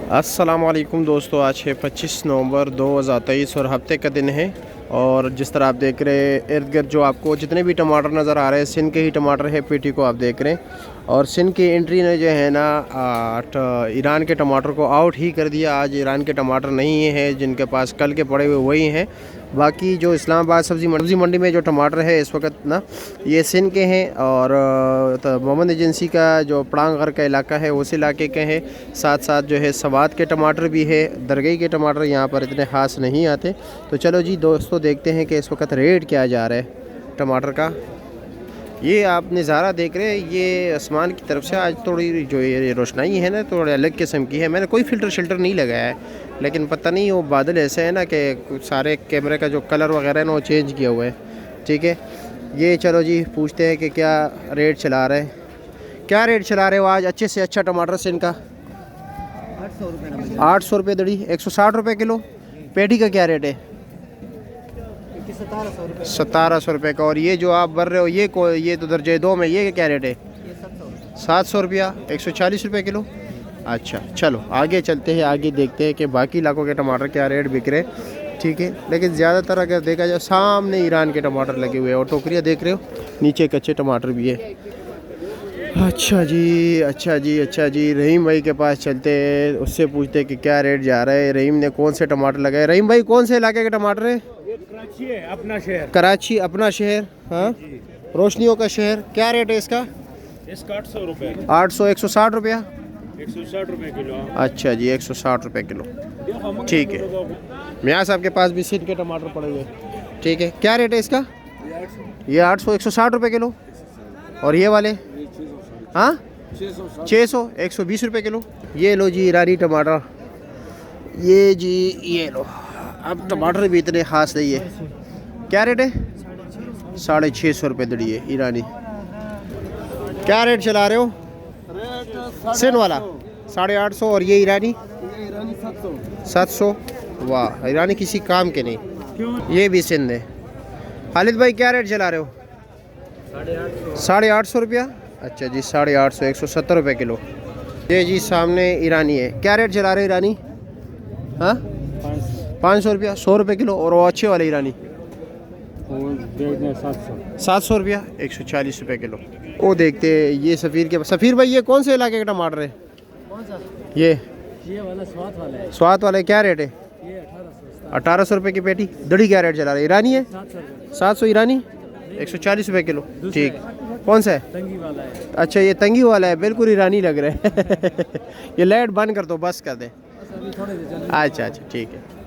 अस्सलामुअलैकुम दोस्तों, आज है 25 नवंबर 2023 और हफ्ते का दिन है। और जिस तरह आप देख रहे हैं इर्द गिर्द जो आपको जितने भी टमाटर नज़र आ रहे हैं सिंध के ही टमाटर है। पेटी को आप देख रहे हैं और सिंध की एंट्री ने जो है ना ईरान के टमाटर को आउट ही कर दिया। आज ईरान के टमाटर नहीं है, जिनके पास कल के पड़े हुए वही हैं। बाकी जो इस्लामाबाद सब्ज़ी मंडी में जो टमाटर है इस वक्त ना ये सिंध के हैं और मोहम्मद एजेंसी का जो पड़ांग का इलाका है उस इलाके के हैं। साथ साथ जो है सवात के टमाटर भी है, दरगई के टमाटर यहाँ पर इतने ख़ास नहीं आते। तो चलो जी दोस्तों देखते हैं कि इस वक्त रेट क्या जा रहा है टमाटर का। ये आप नज़ारा देख रहे हैं, ये आसमान की तरफ से आज थोड़ी जो ये रोशनाई है ना थोड़ी अलग किस्म की है। मैंने कोई फ़िल्टर शिल्टर नहीं लगाया है, लेकिन पता नहीं वो बादल ऐसे है ना कि सारे कैमरे का जो कलर वगैरह है ना वो चेंज किया हुआ है। ठीक है, ये चलो जी पूछते हैं कि क्या रेट चला रहे हैं, क्या रेट चला रहे हो आज अच्छे से अच्छा टमाटर से इनका? 800 रुपये दड़ी, 160 रुपये किलो। पेटी का क्या रेट है? 1700 रुपये का। और ये जो आप भर रहे हो ये तो दर्जे 2 में, ये क्या रेट है? 700 रुपया, 140 रुपये किलो। अच्छा चलो आगे चलते हैं, आगे देखते हैं कि बाकी इलाकों के टमाटर क्या रेट बिक रहे। ठीक है, लेकिन ज़्यादातर अगर देखा जाए सामने ईरान के टमाटर लगे हुए हैं और टोकरियाँ देख रहे हो, नीचे कच्चे टमाटर भी है। अच्छा जी, अच्छा जी, अच्छा जी, रहीम भाई के पास चलते हैं, उससे पूछते हैं कि क्या रेट जा रहा है। रहीम ने कौन से टमाटर लगाए? रहीम भाई कौन से इलाके के टमाटर है? कराची है, अपना शहर। कराची अपना शहर, हाँ, रोशनियों का शहर। क्या रेट है इसका? इसका 800 रुपये। 800, 160 रुपया, 160 रुपये किलो। अच्छा जी, 160 रुपये किलो। ठीक है, मियाँ साहब के पास भी सिंध के टमाटर पड़े हुए। ठीक है, क्या रेट है इसका? ये 800, 160 रुपये किलो। और ये वाले? हाँ 600, 120 रुपये किलो। ये लो जी ईरानी टमाटर, ये जी ये लो। अब टमाटर भी इतने ख़ास नहीं है। क्या रेट है? 650 रुपये दड़ी है ईरानी। क्या रेट चला रहे हो? सिंध वाला 850 और ये ईरानी 700। वाह, ईरानी किसी काम के नहीं। ये भी सिंध है। खालिद भाई क्या रेट चला रहे हो? 850 रुपया। अच्छा जी, 850, 170 रुपये किलो। ये जी सामने ईरानी है। क्या रेट चला रहे हो ईरानी? हाँ 500 रुपया, 100 रुपये किलो। और वो अच्छे वाले ईरानी 700 रुपया, 140 रुपये किलो। वो देखते ये सफ़ीर भाई ये कौन से इलाके का टमाटर है? ये वाला स्वाद वाला है। स्वाद वाला क्या रेट है? ये 1800 रुपये की पेटी। दड़ी क्या रेट चला रहे? ईरानी है 700 ईरानी, 140 रुपये किलो। ठीक, कौन सा है? तंगी वाला है। अच्छा ये तंगी वाला है, बिल्कुल ईरानी लग रहा है। ये लाइट बंद कर दो, बस कर दे। अच्छा अच्छा ठीक है।